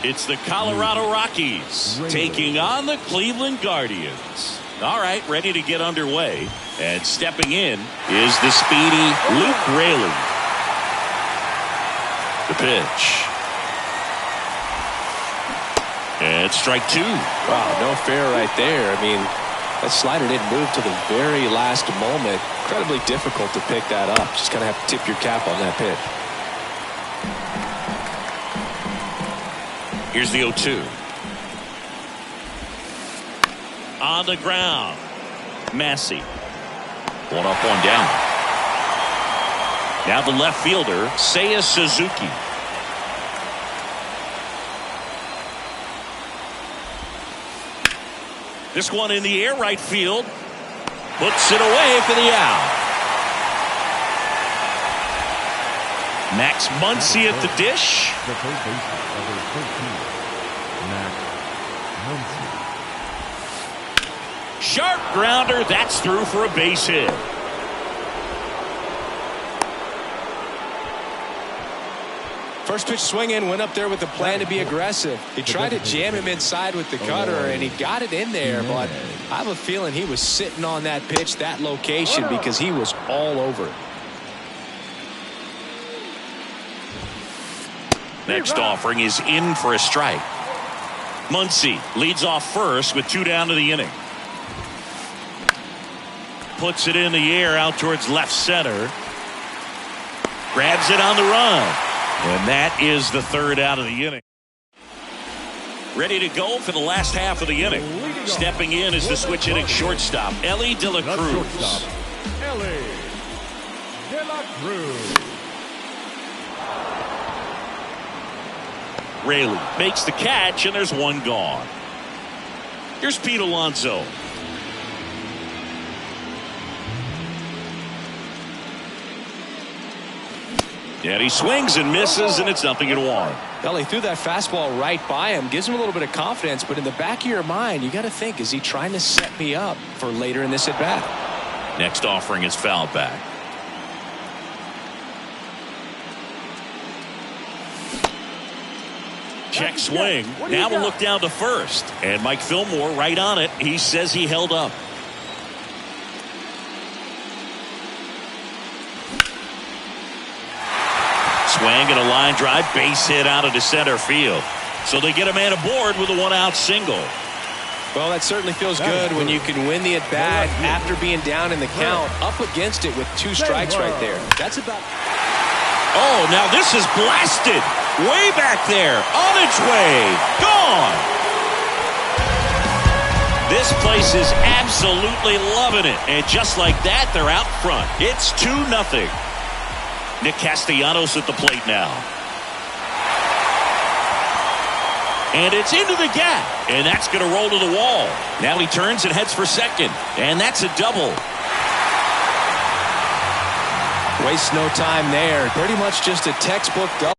It's the Colorado Rockies taking on the Cleveland Guardians. All right, ready to get underway. And stepping in is the speedy Luke Raley. The pitch. And strike two. Wow, no fair right there. I mean, that slider didn't move to the very last moment. Incredibly difficult to pick that up. Just kind of have to tip your cap on that pitch. Here's the 0-2. On the ground. Massey. One up, one down. Now the left fielder, Seiya Suzuki. This one in the air, right field. Puts it away for the out. Max Muncy at the dish. The third baseman, number 13, Max Muncy. Sharp grounder. That's through for a base hit. First pitch swinging, went up there with the plan to be aggressive. He tried to jam him inside with the cutter, and he got it in there, but I have a feeling he was sitting on that pitch, that location, because he was all over it. Next offering is in for a strike. Muncy leads off first with 2 down to the inning. Puts it in the air out towards left center. Grabs it on the run. And that is the 3rd out of the inning. Ready to go for the last half of the inning. Stepping in is the switch hitting shortstop, Elly De La Cruz. Elly De La Cruz. Raley makes the catch, and there's one gone. Here's Pete Alonso. And he swings and misses, and it's 0-1. Well, he threw that fastball right by him. Gives him a little bit of confidence, but in the back of your mind, you got to think, is he trying to set me up for later in this at-bat? Next offering is fouled back. Check swing. Now we'll look down to first. And Mike Fillmore right on it. He says he held up. Swing and a line drive, base hit out into center field. So they get a man aboard with a 1-out single. Well, that certainly feels good when you can win the at-bat after being down in the count, up against it with 2 strikes right there. That's about... Oh, now this is blasted. Way back there, on its way, gone. This place is absolutely loving it. And just like that, they're out front. It's 2-0. Nick Castellanos at the plate now. And it's into the gap. And that's going to roll to the wall. Now he turns and heads for second. And that's a double. Waste no time there. Pretty much just a textbook double.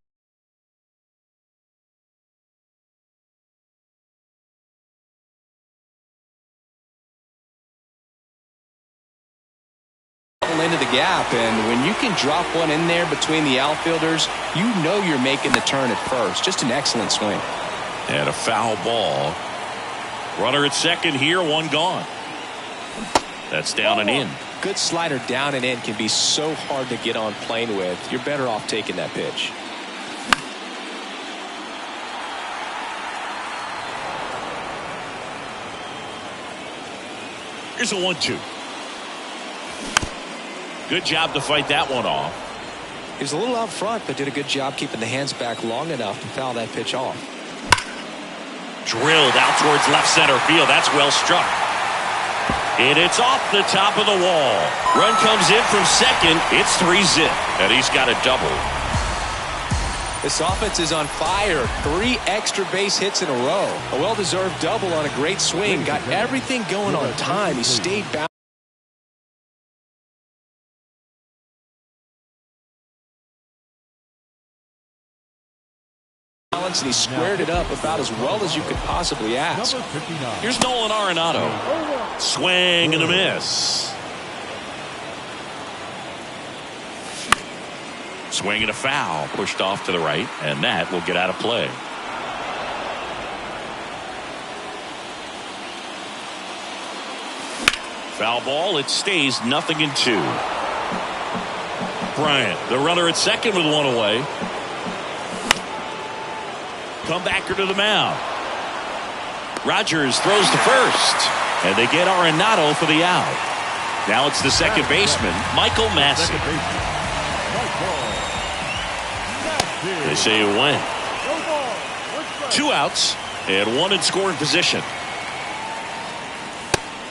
Into the gap, and when you can drop one in there between the outfielders, you know you're making the turn at first. Just an excellent swing. And a foul ball. Runner at second here, one gone. That's down and in. Good slider down and in can be so hard to get on plane with. You're better off taking that pitch. Here's a 1-2. Good job to fight that one off. He was a little out front, but did a good job keeping the hands back long enough to foul that pitch off. Drilled out towards left center field. That's well struck. And it's off the top of the wall. Run comes in from second. It's 3-zip. And he's got a double. This offense is on fire. 3 extra base hits in a row. A well-deserved double on a great swing. Got everything going on time. He stayed balanced. And he squared it up about as well as you could possibly ask. Here's Nolan Arenado. Swing and a miss. Swing and a foul. Pushed off to the right, and that will get out of play. Foul ball. It stays 0-2. Bryant, the runner at second with one away. Comebacker to the mound. Rogers throws to first, and they get Arenado for the out. Now it's the second baseman, Michael Massey. They say it went. 2 outs and 1 in scoring position.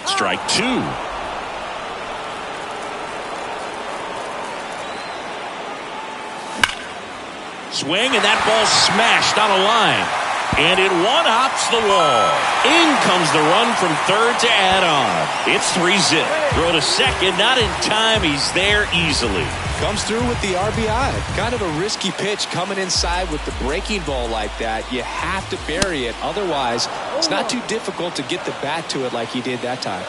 Strike 2. Swing, and that ball smashed on a line. And it one-hops the wall. In comes the run from third to add on. It's 3-zip. Throw to second, not in time. He's there easily. Comes through with the RBI. Kind of a risky pitch coming inside with the breaking ball like that. You have to bury it. Otherwise, it's not too difficult to get the bat to it like he did that time.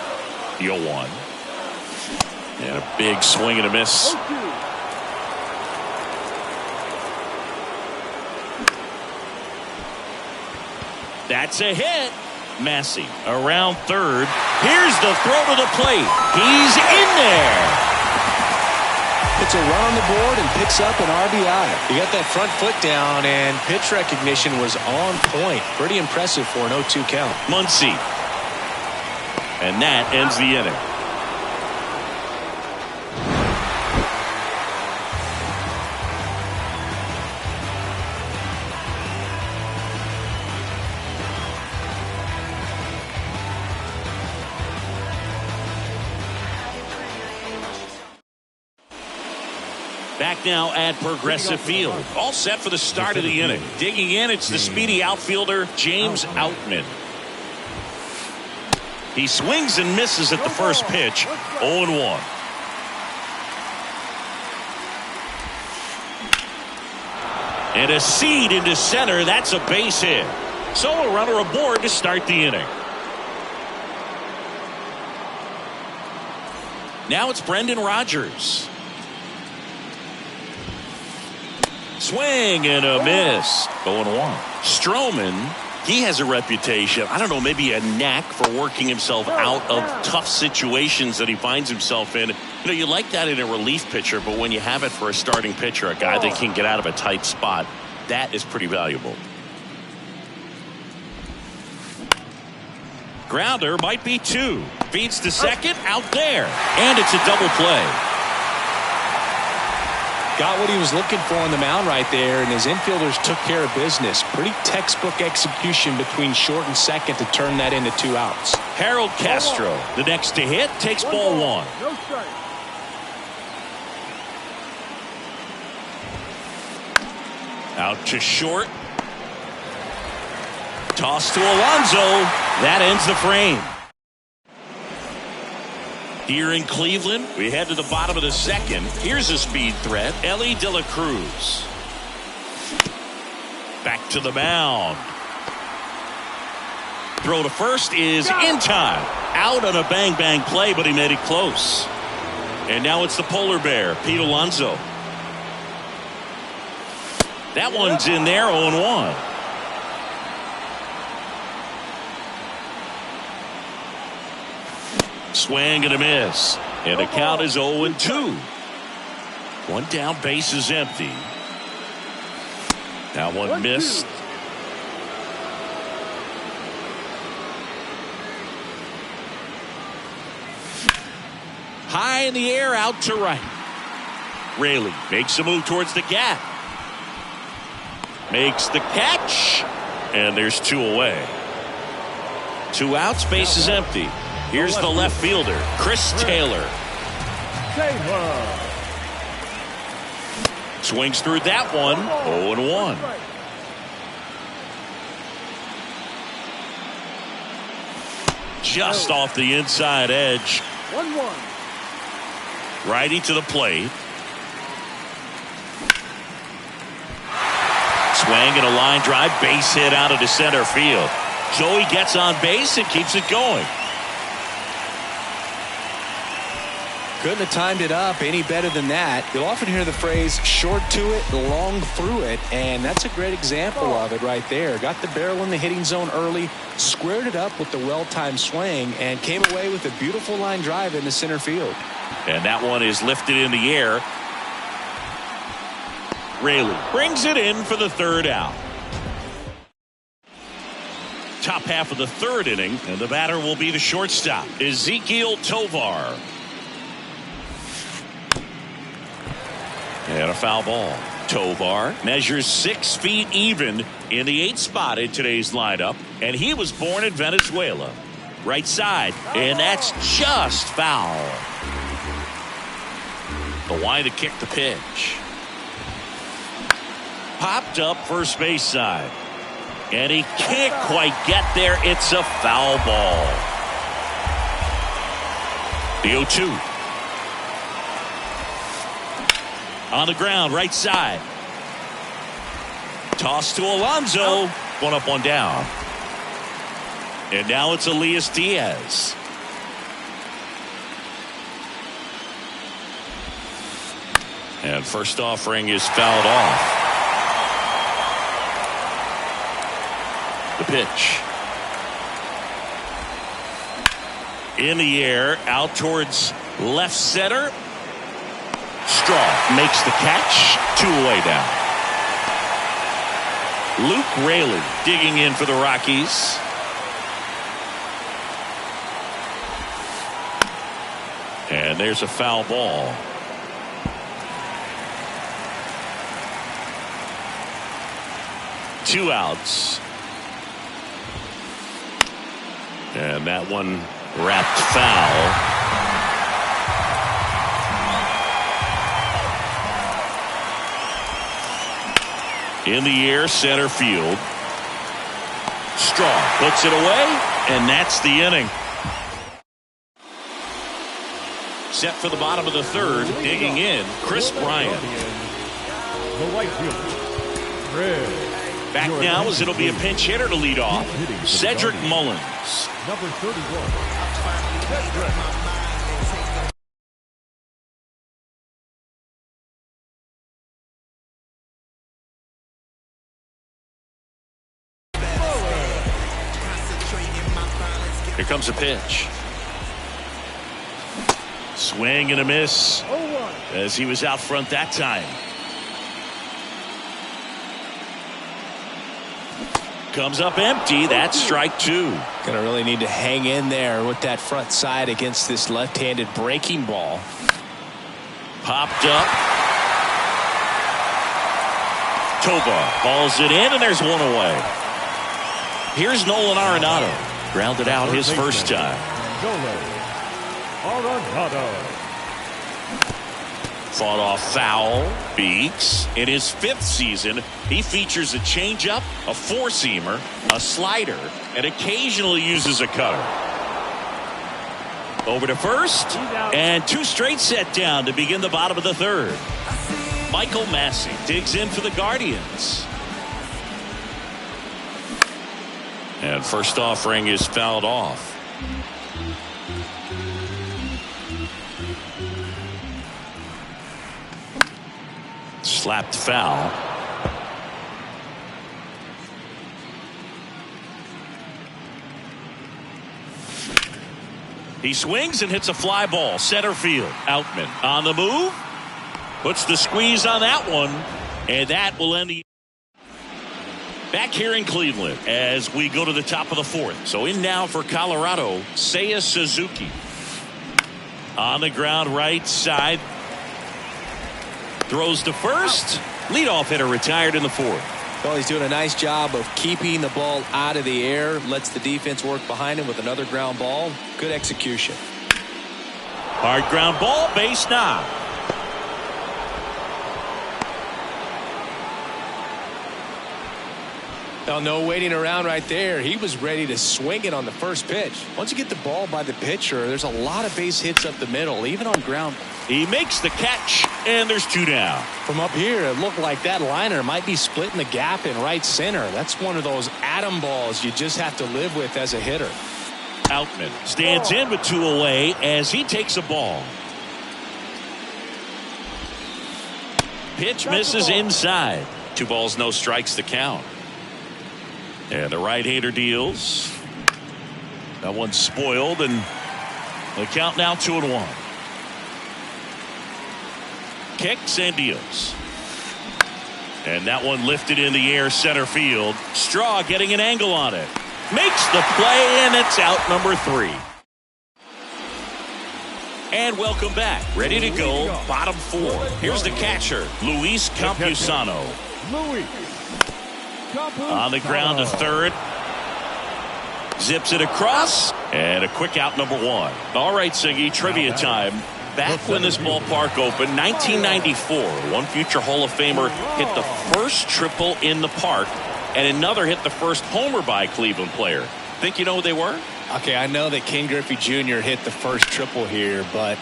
0-1. And a big swing and a miss. That's a hit. Massey around third. Here's the throw to the plate. He's in there. Puts a run on the board and picks up an RBI. He got that front foot down, and pitch recognition was on point. Pretty impressive for an 0-2 count. Muncy. And that ends the inning. Back now at Progressive Field. All set for the start of the inning. Digging in, it's the speedy outfielder, James Outman. He swings and misses at the first pitch. 0-1. And a seed into center. That's a base hit. So a runner aboard to start the inning. Now it's Brendan Rodgers. Swing and a miss. 0-1. Stroman, he has a reputation, I don't know, maybe a knack for working himself out of tough situations that he finds himself in. You know, you like that in a relief pitcher, but when you have it for a starting pitcher, a guy that can get out of a tight spot, that is pretty valuable. Grounder might be 2. Feeds to second, out there. And it's a double play. Got what he was looking for on the mound right there, and his infielders took care of business. Pretty textbook execution between short and second to turn that into 2 outs. Harold Castro, the next to hit, takes ball 1. No strike. Out to short. Toss to Alonso. That ends the frame. Here in Cleveland, we head to the bottom of the second. Here's a speed threat, Elly De La Cruz. Back to the mound. Throw to first is in time. Out on a bang-bang play, but he made it close. And now it's the polar bear, Pete Alonso. That one's in there, 0-1. Swing and a miss. And the count is 0-2. 1 down, base is empty. That one missed. High in the air, out to right. Raley makes a move towards the gap. Makes the catch. And there's 2 away. 2 outs, base is empty. Here's the left fielder, Chris Taylor. Swings through that one, 0-1. Just off the inside edge. 1-1. Righty to the plate. Swing and a line drive, base hit out into center field. Joey gets on base and keeps it going. Couldn't have timed it up any better than that. You'll often hear the phrase short to it, long through it, and that's a great example of it right there. Got the barrel in the hitting zone early, squared it up with the well-timed swing, and came away with a beautiful line drive into center field. And that one is lifted in the air. Raley brings it in for the third out. Top half of the third inning, and the batter will be the shortstop, Ezequiel Tovar. And a foul ball. Tovar measures 6 feet even in the 8th spot in today's lineup, and he was born in Venezuela. Right side, and that's just foul. The line to kick the pitch. Popped up first base side, and he can't quite get there. It's a foul ball. The 0-2. On the ground, right side. Toss to Alonso. One up, one down. And now it's Elias Diaz. And first offering is fouled off. The pitch. In the air, out towards left center. Straw makes the catch. 2 away now. Luke Raley digging in for the Rockies. And there's a foul ball. Two outs. And that one wrapped foul. In the air, center field. Straw puts it away, and that's the inning. Set for the bottom of the third, digging in, Chris Bryant. The right fielder, Fred. Back now as it'll be a pinch hitter to lead off, Cedric Mullins. Number 31, Cedric. Here comes a pitch. Swing and a miss as he was out front that time. Comes up empty. That's strike 2. Gonna really need to hang in there with that front side against this left-handed breaking ball. Popped up. Tovar hauls it in, and there's one away. Here's Nolan Arenado. Grounded out his first time. Nolan Arenado. Fought off foul. Beeks. In his 5th season, he features a changeup, a four-seamer, a slider, and occasionally uses a cutter. Over to first, and 2 straight set down to begin the bottom of the third. Michael Massey digs in for the Guardians. And first offering is fouled off. Slapped foul. He swings and hits a fly ball. Center field. Outman on the move. Puts the squeeze on that one. And that will end the... Back here in Cleveland as we go to the top of the 4th. So in now for Colorado, Seiya Suzuki. On the ground right side. Throws to first. Leadoff hitter retired in the 4th. Well, he's doing a nice job of keeping the ball out of the air. Lets the defense work behind him with another ground ball. Good execution. Hard ground ball, base knock. Well, no waiting around right there. He was ready to swing it on the first pitch. Once you get the ball by the pitcher, there's a lot of base hits up the middle, even on ground. He makes the catch, and there's 2 down. From up here, it looked like that liner might be splitting the gap in right center. That's one of those atom balls you just have to live with as a hitter. Outman stands in with 2 away as he takes a ball. Pitch misses inside. 2 balls, no strikes to count. And the right-hander deals. That one's spoiled, and the count now 2-1. Kicks and deals. And that one lifted in the air center field. Straw getting an angle on it. Makes the play, and it's out number 3. And welcome back. Ready to go. Bottom 4. Here's the catcher, Luis Campusano. On the ground to third. Zips it across. And a quick out number 1. All right, Siggy, trivia time. Back when this ballpark opened, 1994, one future Hall of Famer hit the first triple in the park, and another hit the first homer by a Cleveland player. Think you know what they were? Okay, I know that Ken Griffey Jr. hit the first triple here, but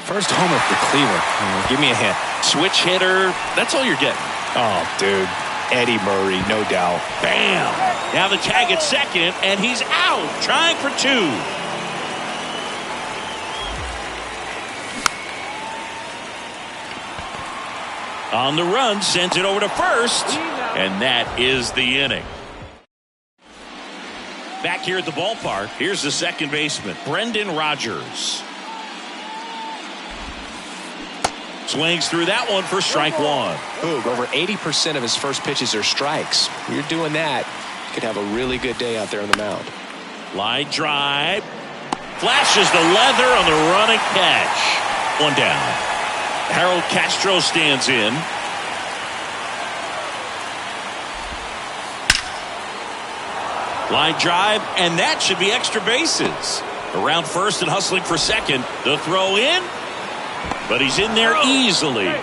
first homer for Cleveland. Give me a hint. Switch hitter. That's all you're getting. Oh, dude. Eddie Murray, no doubt. Bam! Now the tag at second, and he's out, trying for 2. On the run, sends it over to first, and that is the inning. Back here at the ballpark, here's the second baseman, Brendan Rodgers. Swings through that one for strike 1. Boog, over 80% of his first pitches are strikes. When you're doing that, you could have a really good day out there on the mound. Line drive. Flashes the leather on the running catch. 1 down. Harold Castro stands in. Line drive, and that should be extra bases. Around first and hustling for second. The throw in, but he's in there easily.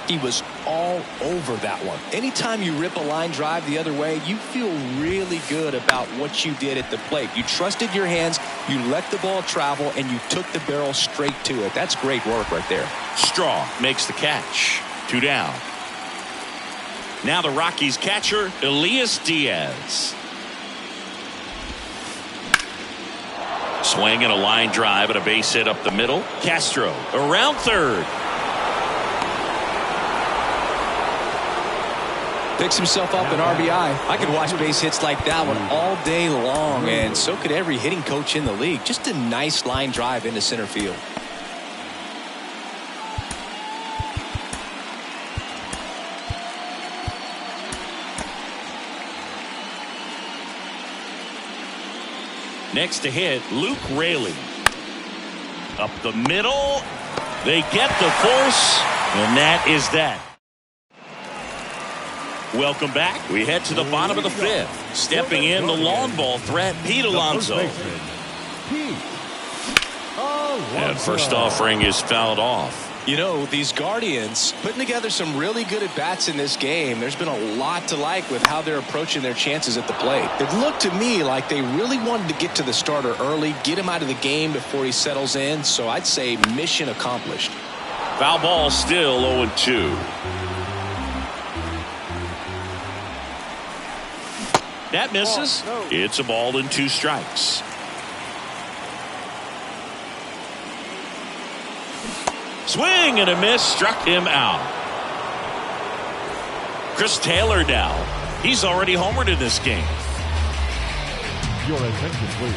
He was all over that one. Anytime you rip a line drive the other way, you feel really good about what you did at the plate. You trusted your hands, you let the ball travel, and you took the barrel straight to it. That's great work right there. Straw makes the catch. 2 down. Now the Rockies catcher, Elias Diaz. Swing and a line drive and a base hit up the middle. Castro around third. Picks himself up an RBI. I could watch base hits like that one all day long, and so could every hitting coach in the league. Just a nice line drive into center field. Next to hit, Luke Raley. Up the middle. They get the force, and that is that. Welcome back. We head to the bottom of the 5th. Stepping in, the long ball threat, Pete Alonso. And first offering is fouled off. You know, these Guardians putting together some really good at-bats in this game. There's been a lot to like with how they're approaching their chances at the plate. It looked to me like they really wanted to get to the starter early, get him out of the game before he settles in. So I'd say mission accomplished. Foul ball still 0-2. That misses. It's a ball and 2 strikes. Swing and a miss, struck him out. Chris Taylor now. He's already homered in this game. Your attention, please.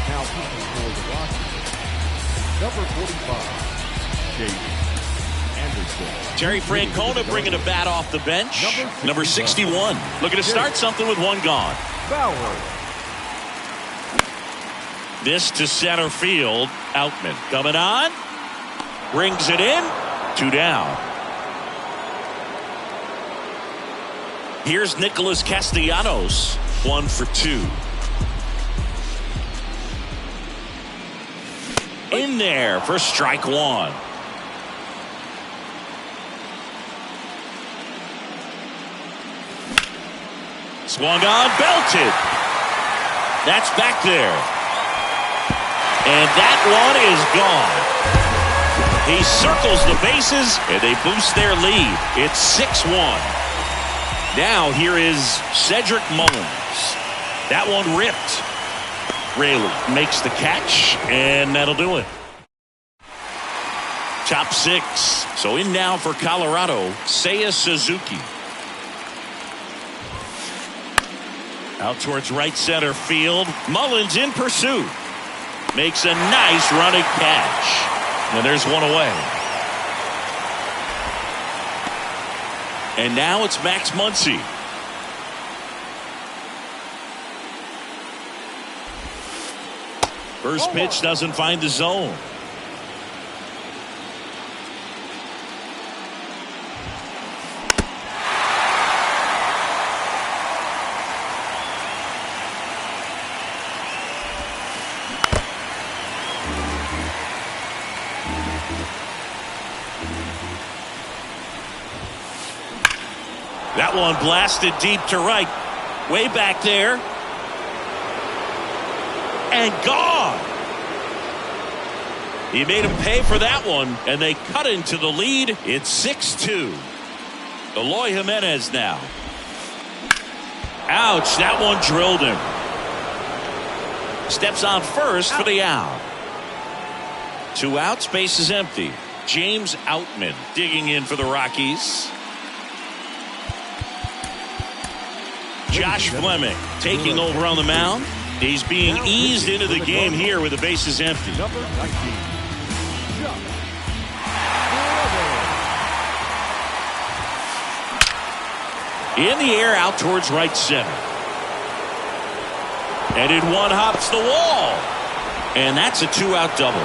Now pitching for the Rockies, number 45, David Anderson. Terry Francona bringing a bat off the bench. Number 61. Looking to start something with 1 gone. Bauer. This to center field. Outman coming on. Brings it in. 2 down. Here's Nicholas Castellanos. 1 for 2. In there for strike 1. Swung on, belted. That's back there. And that one is gone. He circles the bases, and they boost their lead. It's 6-1. Now here is Cedric Mullins. That one ripped. Raley makes the catch, and that'll do it. Top 6. So in now for Colorado, Seiya Suzuki. Out towards right center field. Mullins in pursuit. Makes a nice running catch. And there's one away. And now it's Max Muncy. First pitch doesn't find the zone. That one blasted deep to right. Way back there. And gone. He made him pay for that one, and they cut into the lead. It's 6-2. Eloy Jimenez now. Ouch, that one drilled him. Steps on first for the out. 2 outs, base is empty. James Outman digging in for the Rockies. Josh Fleming taking over on the mound. He's being eased into the game here with the bases empty. Number 19. In the air out towards right center. And it one hops the wall. And that's a 2-out double.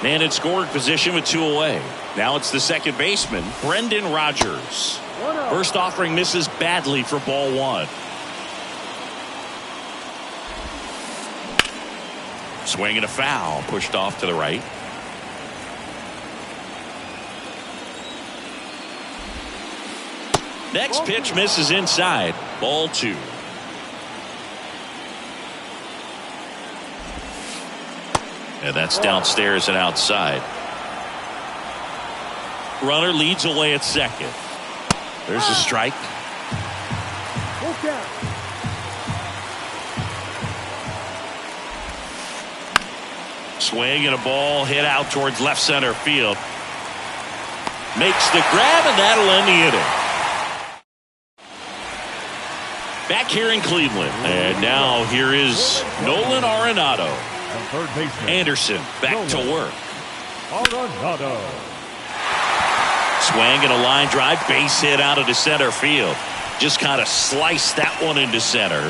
Man in scoring position with 2 away. Now it's the second baseman, Brendan Rodgers. First offering misses badly for ball 1. Swing and a foul, pushed off to the right. Next pitch misses inside, ball 2. And that's downstairs and outside. Runner leads away at second. There's a strike. Swing and a ball hit out towards left center field. Makes the grab, and that'll end the inning. Back here in Cleveland. And now here is Nolan Arenado. Third baseman. Anderson back to work. Arenado. Swing and a line drive, base hit out of the center field. Just kind of sliced that one into center.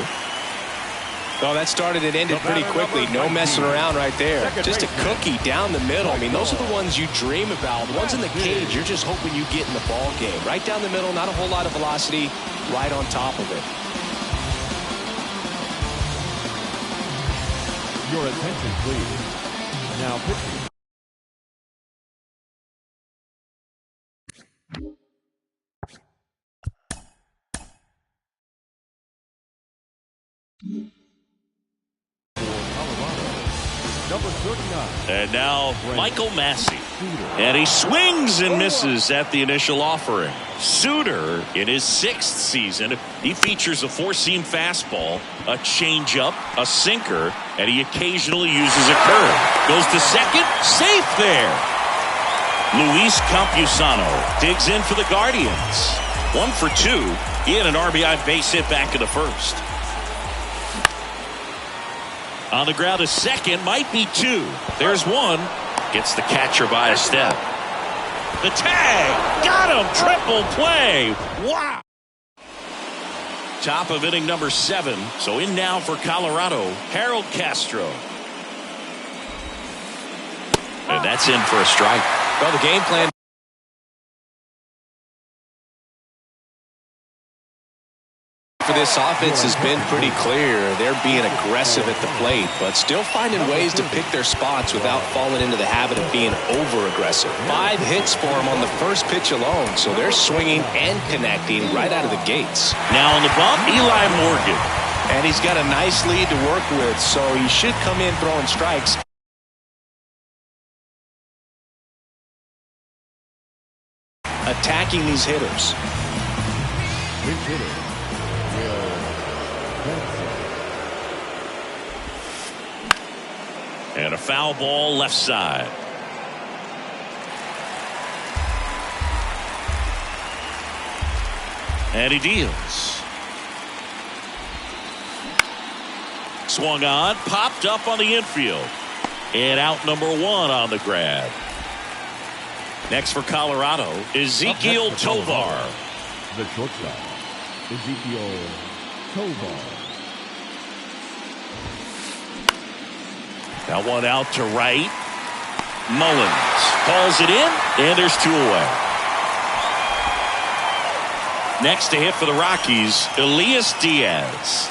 Well, that started and ended pretty quickly. No messing around right there. Just a cookie down the middle. I mean, those are the ones you dream about. The ones in the cage, you're just hoping you get in the ball game. Right down the middle, not a whole lot of velocity, right on top of it. Your attention, please. Now pitching. Number 39. And now Michael Massey. And he swings and misses at the initial offering. Suter, in his 6th season, he features a 4-seam fastball, a changeup, a sinker, and he occasionally uses a curve. Goes to second, safe there. Luis Campusano digs in for the Guardians. 1 for 2. He had an RBI base hit back in the first. On the ground to second, might be 2. There's 1. Gets the catcher by a step. The tag, got him, triple play. Wow. Top of inning number 7. So in now for Colorado, Harold Castro. And that's in for a strike. Well, the game plan for this offense has been pretty clear. They're being aggressive at the plate, but still finding ways to pick their spots without falling into the habit of being over-aggressive. 5 hits for them on the first pitch alone, so they're swinging and connecting right out of the gates. Now on the bump, Eli Morgan. And he's got a nice lead to work with, so he should come in throwing strikes. Attacking these hitters. Big hitter. And a foul ball left side. And he deals. Swung on, popped up on the infield. And out number 1 on the grab. Next for Colorado, Ezequiel Tovar. The shortstop, Ezequiel Tovar. That one out to right. Mullins calls it in, and there's 2 away. Next to hit for the Rockies, Elias Diaz.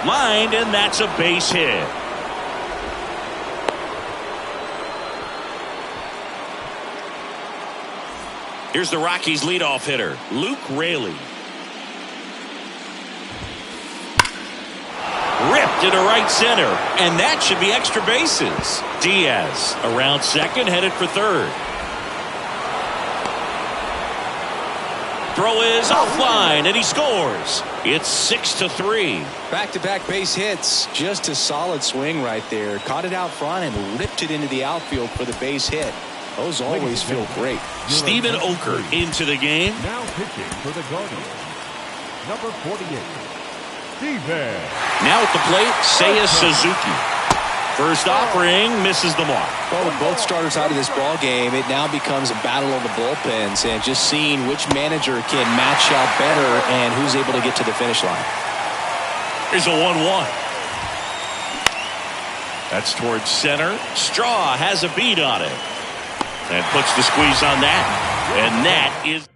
Lined, and that's a base hit. Here's the Rockies leadoff hitter, Luke Raley. Ripped into right center, and that should be extra bases. Diaz around second, headed for third. Throw is offline, and he scores. It's 6-3. Back-to-back base hits. Just a solid swing right there. Caught it out front and ripped it into the outfield for the base hit. Those always feel great. Stephen Oker into the game. Now pitching for the Guardians, number 48, Steven. Now at the plate, Seiya Suzuki. First offering, misses the mark. Well, with both starters out of this ball game, it now becomes a battle of the bullpens and just seeing which manager can match out better and who's able to get to the finish line. Here's a 1-1. That's towards center. Straw has a beat on it and puts the squeeze on that. And that is...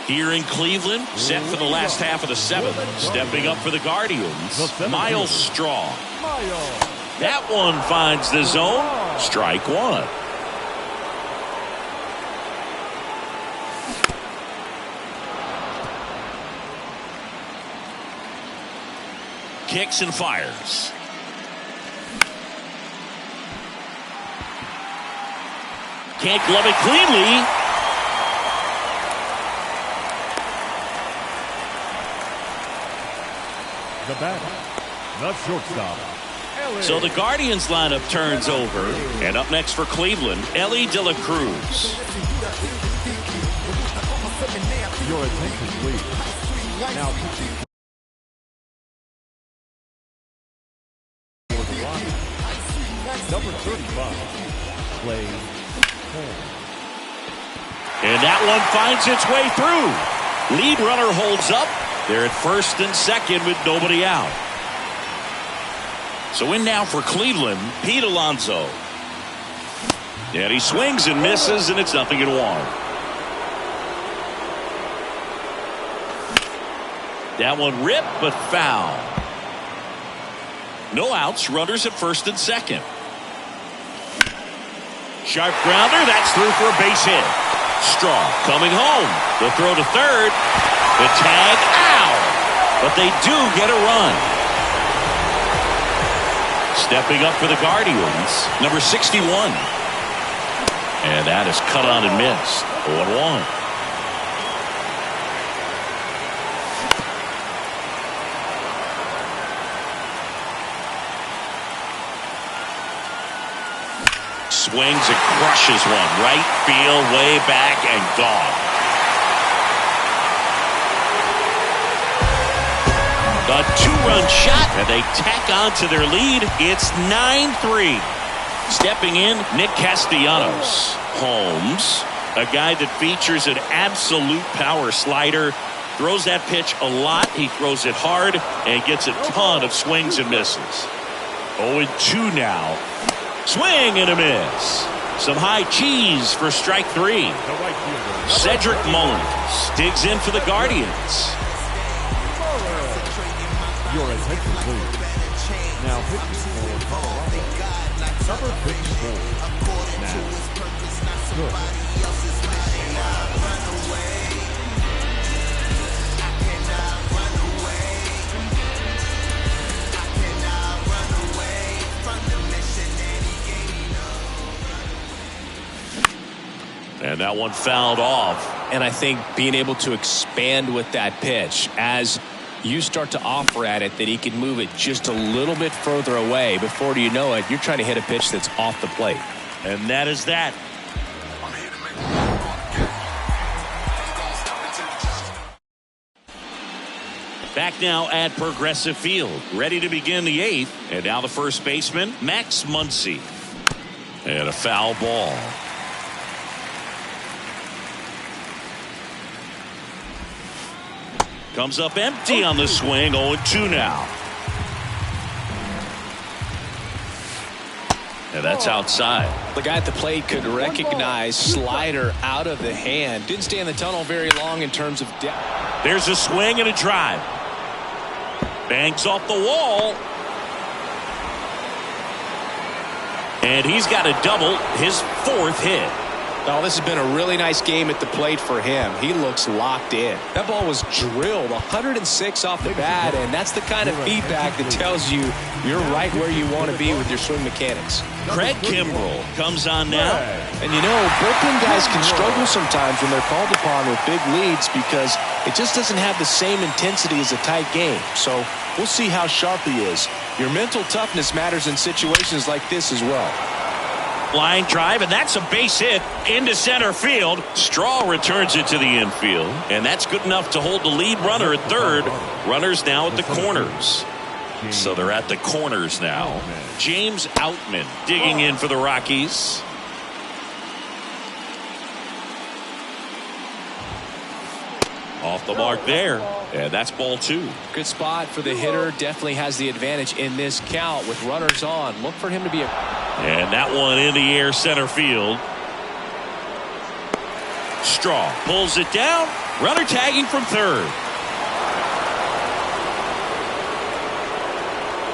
Here in Cleveland, set for the last half of the 7th. Stepping up for the Guardians, Miles Straw. That one finds the zone. Strike 1. Kicks and fires. Can't glove it cleanly. The batter, the shortstop. So the Guardians lineup turns over. And up next for Cleveland, Elly De La Cruz. Your attention, please. Now pitching for the Rockies, number 35, Clay Holmes. And that one finds its way through. Lead runner holds up. They're at first and second with nobody out. So in now for Cleveland, Pete Alonso. And he swings and misses, and it's 0-1. That one ripped, but foul. No outs, runners at first and second. Sharp grounder, that's through for a base hit. Straw coming home. The throw to third. The tag, ow! But they do get a run. Stepping up for the Guardians, number 61. And that is cut on and missed. 0-1. Swings and crushes one. Right field, way back, and gone. A 2-run shot, and they tack on to their lead. It's 9-3. Stepping in, Nick Castellanos. Holmes, a guy that features an absolute power slider. Throws that pitch a lot. He throws it hard and gets a ton of swings and misses. 0-2 now. Swing and a miss. Some high cheese for strike 3. Cedric Mullins digs in for the Guardians. Your attention, please. Now pitching for Colorado, number 54, Matt Good. And that one fouled off. And I think being able to expand with that pitch as you start to offer at it that he can move it just a little bit further away. Before you know it, you're trying to hit a pitch that's off the plate. And that is that. Back now at Progressive Field, ready to begin the 8th. And now the first baseman, Max Muncy. And a foul ball. Comes up empty on the swing, 0-2 now. And that's outside. The guy at the plate could recognize slider out of the hand. Didn't stay in the tunnel very long in terms of depth. There's a swing and a drive. Banks off the wall. And he's got a double, his 4th hit. Oh, this has been a really nice game at the plate for him. He looks locked in. That ball was drilled 106 off the bat, and that's the kind of feedback that tells you you're right where you want to be with your swing mechanics. Craig Kimbrel comes on now. And you know, bullpen guys can struggle sometimes when they're called upon with big leads because it just doesn't have the same intensity as a tight game. So we'll see how sharp he is. Your mental toughness matters in situations like this as well. Line drive, and that's a base hit into center field. Straw returns it to the infield, and that's good enough to hold the lead runner at third. Runners now at the corners. So they're at the corners now. James Outman digging in for the Rockies. Off the mark there, and that's ball 2. Good spot for the hitter. Definitely has the advantage in this count with runners on. Look for him to be And that one in the air center field. Straw pulls it down. Runner tagging from third.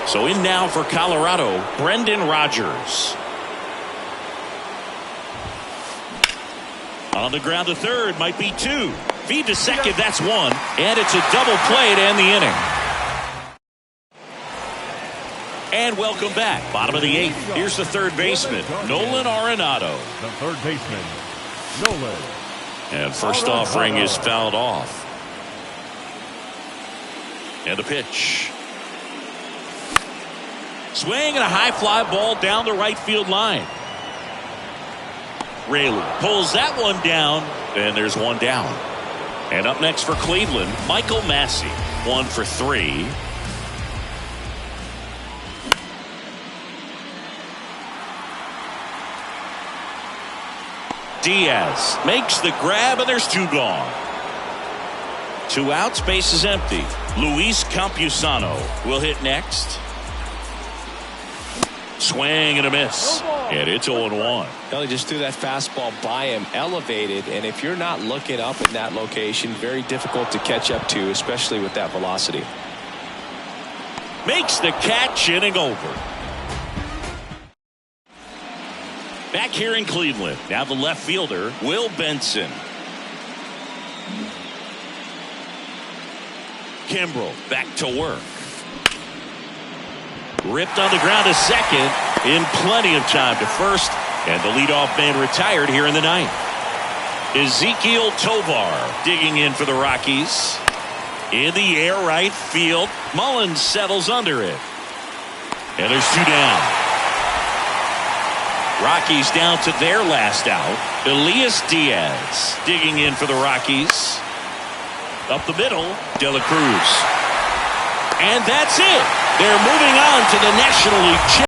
So in now for Colorado, Brendan Rodgers. On the ground to third, might be 2. Feed to second, that's 1. And it's a double play to end the inning. And welcome back. Bottom of the 8th. Here's the third baseman, Nolan Arenado. The third baseman, Nolan. And first offering is fouled off. And the pitch. Swing and a high fly ball down the right field line. Raley pulls that one down, and there's one down. And up next for Cleveland, Michael Massey, 1 for 3. Diaz makes the grab, and there's 2 gone. 2 outs, base is empty. Luis Campusano will hit next. Swing and a miss. And it's 0-1. Well, he just threw that fastball by him, elevated, and if you're not looking up in that location, very difficult to catch up to, especially with that velocity. Makes the catch, inning over. Back here in Cleveland, now the left fielder, Will Benson. Kimbrel back to work. Ripped on the ground to second in plenty of time to first, and the leadoff man retired here in the 9th. Ezequiel Tovar digging in for the Rockies. In the air right field, Mullins settles under it. And there's 2 down. Rockies down to their last out. Elias Diaz digging in for the Rockies. Up the middle, De La Cruz. And that's it. They're moving on to the National League Championship.